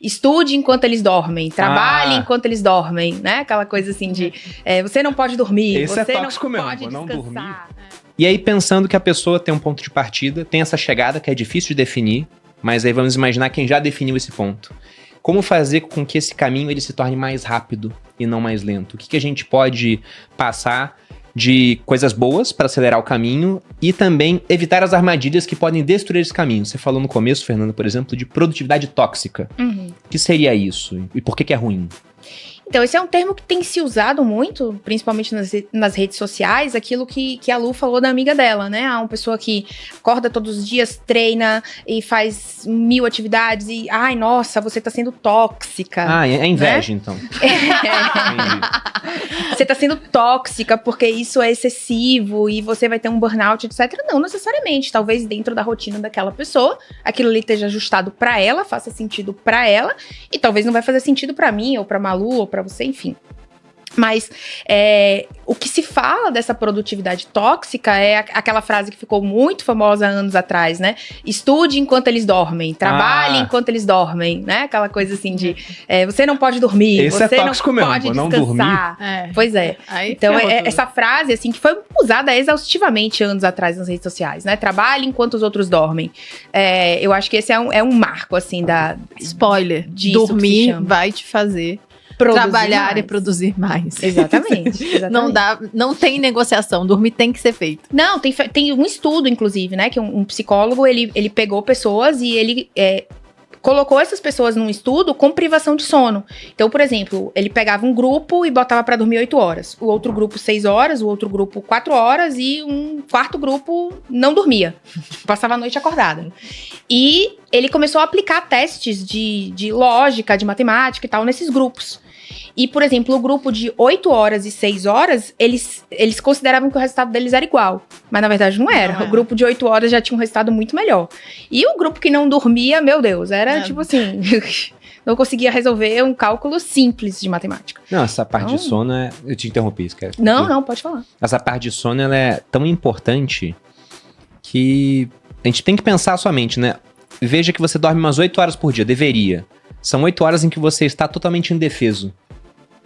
estude enquanto eles dormem, trabalhe enquanto eles dormem, né? Aquela coisa assim de você não pode dormir, Esse você é tóxico não mesmo, pode não descansar. E aí, pensando que a pessoa tem um ponto de partida, tem essa chegada que é difícil de definir, mas aí vamos imaginar quem já definiu esse ponto. Como fazer com que esse caminho ele se torne mais rápido e não mais lento? O que a gente pode passar de coisas boas para acelerar o caminho e também evitar as armadilhas que podem destruir esse caminho? Você falou no começo, Fernanda, por exemplo, de produtividade tóxica. O que seria isso? E por que é ruim? Então, esse é um termo que tem se usado muito, principalmente nas redes sociais, aquilo que a Lu falou da amiga dela, né? Uma pessoa que acorda todos os dias, treina e faz 1000 atividades e, ai, nossa, você tá sendo tóxica. É inveja, né? então. Você tá sendo tóxica porque isso é excessivo e você vai ter um burnout, etc. Não necessariamente. Talvez dentro da rotina daquela pessoa, aquilo ali esteja ajustado pra ela, faça sentido pra ela, e talvez não vai fazer sentido pra mim, ou pra Malu, ou pra você, enfim. Mas o que se fala dessa produtividade tóxica é aquela frase que ficou muito famosa anos atrás, né? Estude enquanto eles dormem, trabalhe enquanto eles dormem, né? Aquela coisa assim de você não pode dormir, esse você é tóxico não mesmo, pode não descansar. Pois é. Então, essa frase, assim, que foi usada exaustivamente anos atrás nas redes sociais, né? Trabalhe enquanto os outros dormem. Eu acho que esse é um marco, assim, Spoiler, dormir vai te fazer trabalhar mais. E produzir mais. Exatamente. Não tem negociação, dormir tem que ser feito. Não, tem um estudo, inclusive, né, que um psicólogo, ele pegou pessoas e ele colocou essas pessoas num estudo com privação de sono. Então, por exemplo, ele pegava um grupo e botava pra dormir 8 horas, o outro grupo 6 horas, o outro grupo 4 horas e um quarto grupo não dormia, passava a noite acordada. E ele começou a aplicar testes de lógica, de matemática e tal nesses grupos. E, por exemplo, o grupo de 8 horas e 6 horas, eles consideravam que o resultado deles era igual. Mas, na verdade, não era. O grupo de 8 horas já tinha um resultado muito melhor. E o grupo que não dormia, meu Deus, era tipo assim... não conseguia resolver um cálculo simples de matemática. Não, essa parte de sono eu te interrompi, esquece. Não, pode falar. Essa parte de sono, ela é tão importante que a gente tem que pensar a sua mente, né? Veja que você dorme umas 8 horas por dia, deveria. São 8 horas em que você está totalmente indefeso.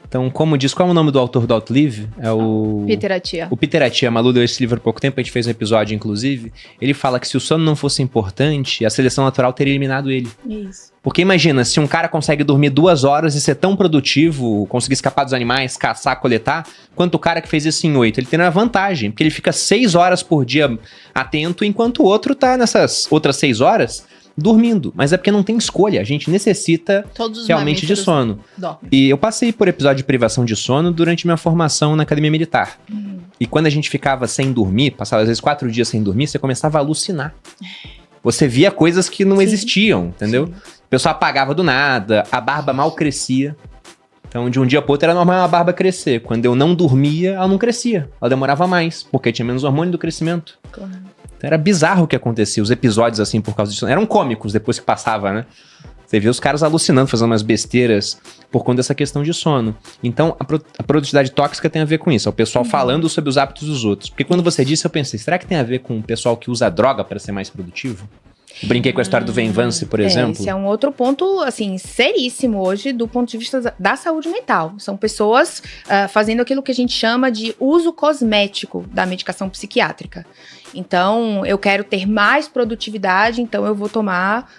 Então, como diz, qual é o nome do autor do Outlive? É o... Peter Attia. O Peter Attia. A Malu deu esse livro há pouco tempo, a gente fez um episódio, inclusive. Ele fala que se o sono não fosse importante, a seleção natural teria eliminado ele. Isso. Porque imagina, se um cara consegue dormir 2 horas e ser tão produtivo, conseguir escapar dos animais, caçar, coletar, quanto o cara que fez isso em 8. Ele tem uma vantagem, porque ele fica 6 horas por dia atento, enquanto o outro tá nessas outras 6 horas... dormindo, mas é porque não tem escolha, a gente necessita realmente de sono. Dormem. E eu passei por episódio de privação de sono durante minha formação na academia militar. E quando a gente ficava sem dormir, passava às vezes 4 dias sem dormir, você começava a alucinar. Você via coisas que não existiam, entendeu? Sim. O pessoal apagava do nada, a barba mal crescia. Então, de um dia pro outro era normal a barba crescer. Quando eu não dormia, ela não crescia. Ela demorava mais, porque tinha menos hormônio do crescimento. Claro. Era bizarro o que acontecia, os episódios assim por causa disso. Eram cômicos depois que passava, né? Você vê os caras alucinando, fazendo umas besteiras por conta dessa questão de sono. Então, a produtividade tóxica tem a ver com isso. É o pessoal falando sobre os hábitos dos outros. Porque quando você disse, eu pensei, será que tem a ver com o pessoal que usa droga para ser mais produtivo? Eu brinquei com a história do Venvance, por exemplo. Esse é um outro ponto, assim, seríssimo hoje do ponto de vista da saúde mental. São pessoas fazendo aquilo que a gente chama de uso cosmético da medicação psiquiátrica. Então, eu quero ter mais produtividade, então eu vou tomar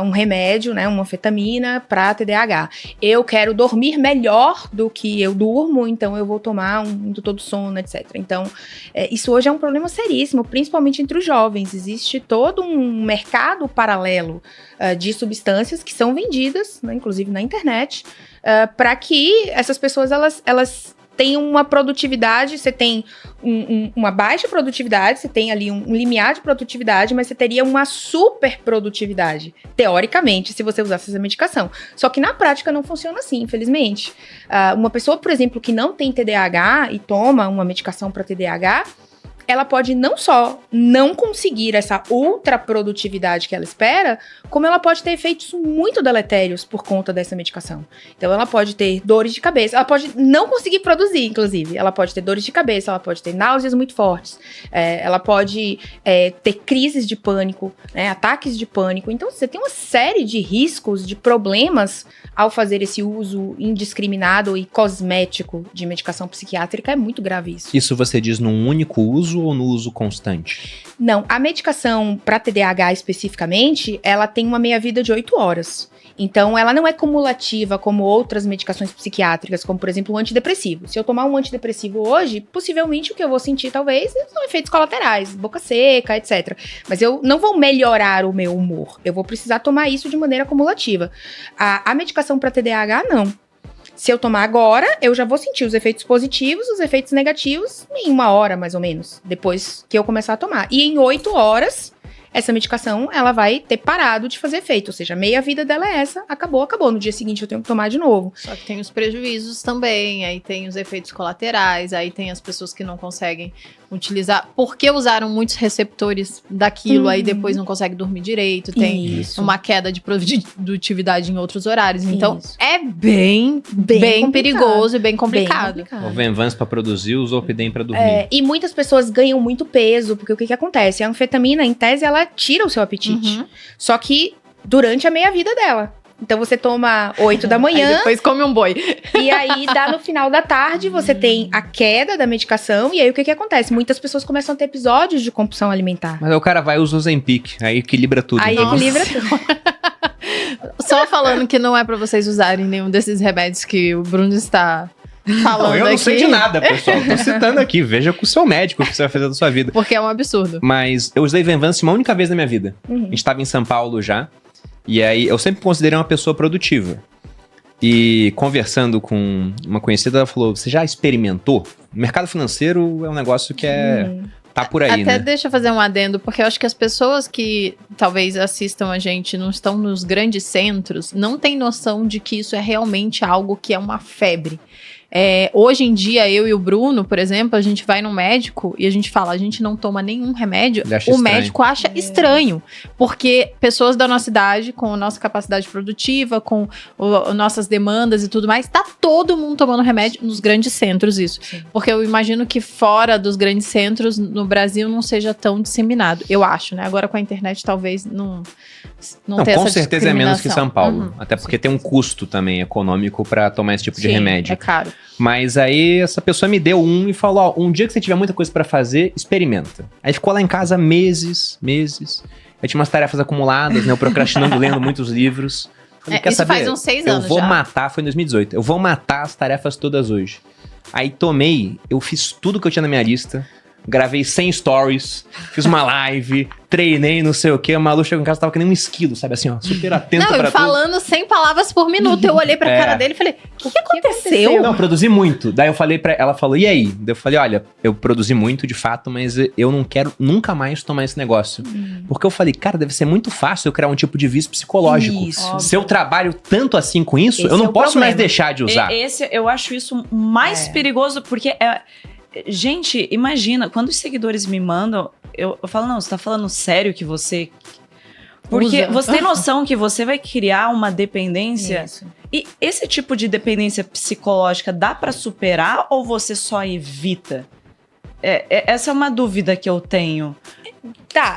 um remédio, né, uma anfetamina para TDAH. Eu quero dormir melhor do que eu durmo, então eu vou tomar um indutor do sono, etc. Então, isso hoje é um problema seríssimo, principalmente entre os jovens. Existe todo um mercado paralelo de substâncias que são vendidas, né, inclusive na internet, para que essas pessoas, elas tem uma produtividade, você tem uma baixa produtividade, você tem ali um limiar de produtividade, mas você teria uma super produtividade, teoricamente, se você usasse essa medicação. Só que na prática não funciona assim, infelizmente. Uma pessoa, por exemplo, que não tem TDAH e toma uma medicação para TDAH, ela pode não só não conseguir essa ultra produtividade que ela espera, como ela pode ter efeitos muito deletérios por conta dessa medicação. Então ela pode ter dores de cabeça, ela pode não conseguir produzir, inclusive. Ela pode ter dores de cabeça, ela pode ter náuseas muito fortes, ela pode ter crises de pânico, né, ataques de pânico. Então você tem uma série de riscos, de problemas ao fazer esse uso indiscriminado e cosmético de medicação psiquiátrica. É muito grave isso. Isso você diz num único uso ou no uso constante? Não, a medicação para TDAH especificamente, ela tem uma meia-vida de 8 horas. Então, ela não é cumulativa como outras medicações psiquiátricas, como, por exemplo, o antidepressivo. Se eu tomar um antidepressivo hoje, possivelmente o que eu vou sentir, talvez, são efeitos colaterais, boca seca, etc. Mas eu não vou melhorar o meu humor. Eu vou precisar tomar isso de maneira cumulativa. A medicação para TDAH, não. Se eu tomar agora, eu já vou sentir os efeitos positivos, os efeitos negativos em 1 hora, mais ou menos, depois que eu começar a tomar. E em 8 horas, essa medicação, ela vai ter parado de fazer efeito. Ou seja, a meia-vida dela é essa, acabou. No dia seguinte eu tenho que tomar de novo. Só que tem os prejuízos também, aí tem os efeitos colaterais, aí tem as pessoas que não conseguem utilizar, porque usaram muitos receptores daquilo, aí depois não consegue dormir direito, tem uma queda de produtividade em outros horários. Então, é bem perigoso e bem complicado. O Venvance pra produzir, o Zolpidem pra dormir. E muitas pessoas ganham muito peso, porque o que acontece? A anfetamina, em tese, ela tira o seu apetite. Só que durante a meia-vida dela. Então você toma 8 da manhã. Aí depois come um boi. E aí dá no final da tarde, você tem a queda da medicação. E aí o que acontece? Muitas pessoas começam a ter episódios de compulsão alimentar. Mas aí o cara vai e usa o Ozempic, aí equilibra tudo. Aí equilibra tudo. Só falando que não é pra vocês usarem nenhum desses remédios que o Bruno está falando não, eu não aqui. sei de nada, pessoal. Tô citando aqui. Veja com o seu médico o que você vai fazer da sua vida. Porque é um absurdo. Mas eu usei Venvance uma única vez na minha vida. A gente tava em São Paulo já. E aí, eu sempre considerei uma pessoa produtiva. E conversando com uma conhecida, ela falou, você já experimentou? O mercado financeiro é um negócio que tá por aí, Até né? deixa eu fazer um adendo, porque eu acho que as pessoas que talvez assistam a gente, não estão nos grandes centros, não têm noção de que isso é realmente algo que é uma febre. Hoje em dia, eu e o Bruno, por exemplo, a gente vai no médico e a gente fala, a gente não toma nenhum remédio, o médico acha estranho, porque pessoas da nossa idade, com a nossa capacidade produtiva, com nossas demandas e tudo mais, tá todo mundo tomando remédio nos grandes centros, isso. Sim. Porque eu imagino que fora dos grandes centros, no Brasil, não seja tão disseminado, eu acho, né? Agora com a internet, talvez não tenha essa com certeza é menos que São Paulo, até porque tem um custo também econômico pra tomar esse tipo de remédio. É caro. Mas aí essa pessoa me deu e falou, um dia que você tiver muita coisa pra fazer, experimenta. Aí ficou lá em casa meses. Eu tinha umas tarefas acumuladas, né? Eu procrastinando, lendo muitos livros. Falei, quer isso saber? faz uns 6 anos Eu vou já. matar, foi em 2018. Eu vou matar as tarefas todas hoje. Aí eu fiz tudo que eu tinha na minha lista. Gravei 100 stories, fiz uma live, treinei, não sei o que. A Malu chegou em casa, tava que nem um esquilo, sabe assim, ó, super atento pra tudo. Falando 100 palavras por minuto. Eu olhei pra cara dele e falei, o que aconteceu? Não, produzi muito. Daí eu falei pra ela, falou, e aí? Daí eu falei, olha, eu produzi muito, de fato, mas eu não quero nunca mais tomar esse negócio. Porque eu falei, cara, deve ser muito fácil eu criar um tipo de vício psicológico. Isso. Se eu trabalho tanto assim com isso, eu não posso mais deixar de usar. Eu acho isso mais perigoso, porque gente, imagina, quando os seguidores me mandam, eu falo, não, você tá falando sério que você... Porque você tem noção que você vai criar uma dependência... Isso. E esse tipo de dependência psicológica dá pra superar ou você só evita? Essa é uma dúvida que eu tenho.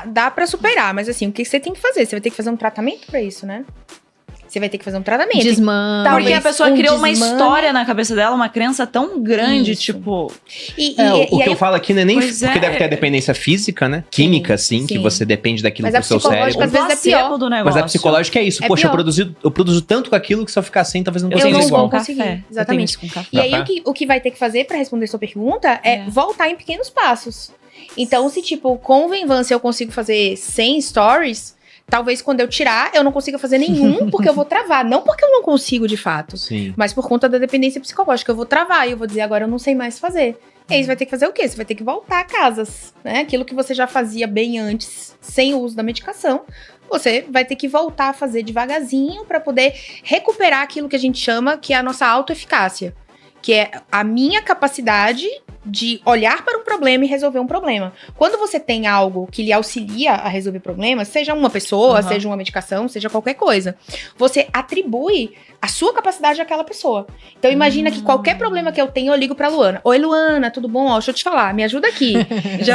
Dá pra superar, mas assim, o que você tem que fazer? Você vai ter que fazer um tratamento pra isso, né? Você vai ter que fazer um tratamento. Desmame. Porque a pessoa criou uma história na cabeça dela, uma crença tão grande, tipo... O que eu falo aqui não é nem porque deve ter a dependência física, né? Química, sim, que você depende daquilo pro seu cérebro. Às vezes é pior do negócio. Mas a psicológica é isso. Poxa, eu produzo tanto com aquilo que se eu ficar sem, talvez não consiga igual. Vou conseguir. Exatamente. E aí, o que vai ter que fazer pra responder sua pergunta é voltar em pequenos passos. Então, se tipo, com o Venvance eu consigo fazer 100 stories... Talvez quando eu tirar, eu não consiga fazer nenhum, porque eu vou travar. Não porque eu não consigo, de fato. Sim. Mas por conta da dependência psicológica. Eu vou travar e eu vou dizer, agora eu não sei mais fazer. E aí você vai ter que fazer o quê? Você vai ter que voltar a casas, né? Aquilo que você já fazia bem antes, sem o uso da medicação. Você vai ter que voltar a fazer devagarzinho para poder recuperar aquilo que a gente chama que é a nossa autoeficácia. Que é a minha capacidade de olhar para um problema e resolver um problema. Quando você tem algo que lhe auxilia a resolver problemas, seja uma pessoa, seja uma medicação, seja qualquer coisa, você atribui a sua capacidade àquela pessoa. Então imagina que qualquer problema que eu tenho, eu ligo pra Luana. Oi, Luana, tudo bom? Ó, deixa eu te falar, me ajuda aqui.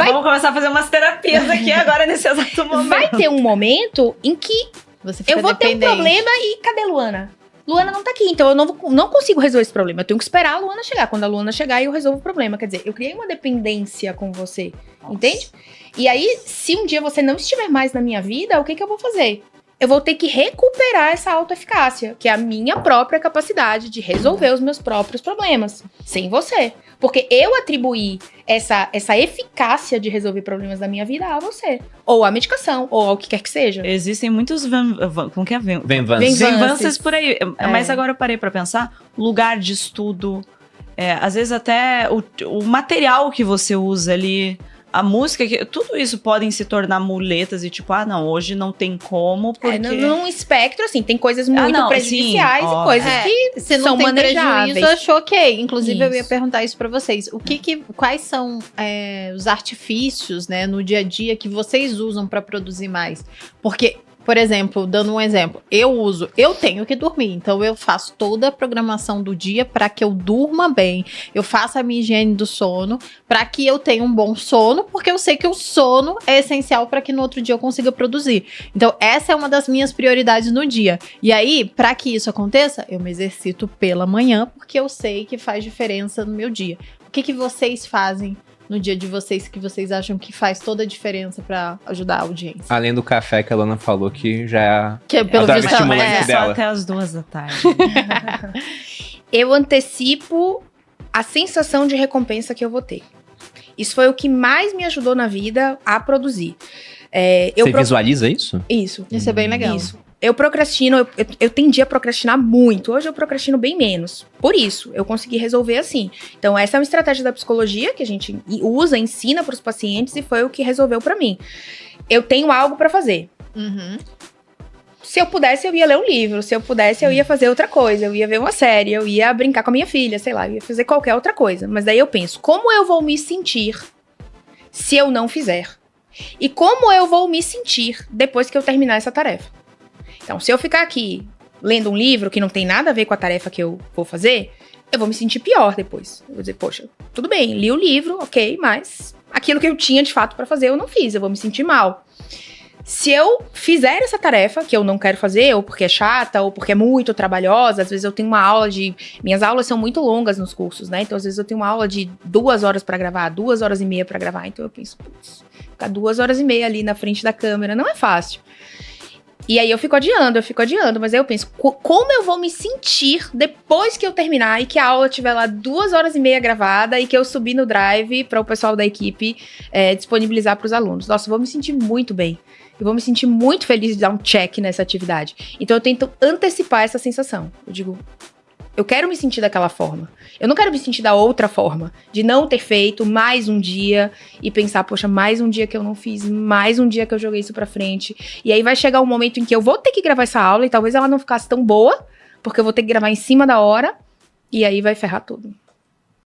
Vamos começar a fazer umas terapias aqui agora nesse exato momento. Vai ter um momento em que Você fica eu vou ter um problema e cadê Luana? Luana não tá aqui, então eu não consigo resolver esse problema. Eu tenho que esperar a Luana chegar. Quando a Luana chegar, eu resolvo o problema. Quer dizer, eu criei uma dependência com você, entende? E aí, se um dia você não estiver mais na minha vida, o que eu vou fazer? Eu vou ter que recuperar essa autoeficácia, que é a minha própria capacidade de resolver os meus próprios problemas, sem você. Porque eu atribuí essa eficácia de resolver problemas da minha vida a você. Ou a medicação, ou ao que quer que seja. Existem muitos como que é? Venvances por aí. Mas agora eu parei pra pensar, lugar de estudo, às vezes até o material que você usa ali, a música, tudo isso podem se tornar muletas e tipo, não, hoje não tem como, porque... num espectro, assim, tem coisas muito prejudiciais e coisas que se não são tem manejáveis. prejuízo, achou ok. Inclusive, eu ia Isso. perguntar isso pra vocês. Quais são os artifícios, né, no dia a dia que vocês usam pra produzir mais? Porque... Por exemplo, dando um exemplo, eu tenho que dormir, então eu faço toda a programação do dia para que eu durma bem. Eu faço a minha higiene do sono para que eu tenha um bom sono, porque eu sei que o sono é essencial para que no outro dia eu consiga produzir. Então, essa é uma das minhas prioridades no dia. E aí, para que isso aconteça, eu me exercito pela manhã, porque eu sei que faz diferença no meu dia. O que vocês fazem no dia de vocês que vocês acham que faz toda a diferença pra ajudar a audiência? Além do café que a Lana falou que já Que pelo droga visto estimulante Só dela. até as 2h. Eu antecipo a sensação de recompensa que eu vou ter. Isso foi o que mais me ajudou na vida a produzir. Você visualiza isso? Isso. Isso é bem legal. Isso. Eu procrastino, eu tendi a procrastinar muito. Hoje eu procrastino bem menos. Por isso, eu consegui resolver assim. Então, essa é uma estratégia da psicologia que a gente usa, ensina para os pacientes e foi o que resolveu para mim. Eu tenho algo para fazer. Uhum. Se eu pudesse, eu ia ler um livro. Se eu pudesse, eu ia fazer outra coisa. Eu ia ver uma série, eu ia brincar com a minha filha, sei lá, eu ia fazer qualquer outra coisa. Mas daí eu penso, como eu vou me sentir se eu não fizer? E como eu vou me sentir depois que eu terminar essa tarefa? Então, se eu ficar aqui lendo um livro que não tem nada a ver com a tarefa que eu vou fazer, eu vou me sentir pior depois. Eu vou dizer, poxa, tudo bem, li o livro, ok, mas aquilo que eu tinha de fato pra fazer eu não fiz, eu vou me sentir mal. Se eu fizer essa tarefa que eu não quero fazer, ou porque é chata, ou porque é muito trabalhosa, às vezes eu tenho uma aula minhas aulas são muito longas nos cursos, né? Então, às vezes eu tenho uma aula de 2 horas pra gravar, 2 horas e meia pra gravar. Então, eu penso, putz, ficar 2 horas e meia ali na frente da câmera não é fácil. E aí eu fico adiando, mas aí eu penso, como eu vou me sentir depois que eu terminar e que a aula estiver lá 2 horas e meia gravada e que eu subir no Drive para o pessoal da equipe disponibilizar para os alunos. Nossa, eu vou me sentir muito bem. Eu vou me sentir muito feliz de dar um check nessa atividade. Então eu tento antecipar essa sensação. Eu digo, eu quero me sentir daquela forma. Eu não quero me sentir da outra forma. De não ter feito mais um dia e pensar, poxa, mais um dia que eu não fiz, mais um dia que eu joguei isso pra frente. E aí vai chegar um momento em que eu vou ter que gravar essa aula e talvez ela não ficasse tão boa, porque eu vou ter que gravar em cima da hora e aí vai ferrar tudo.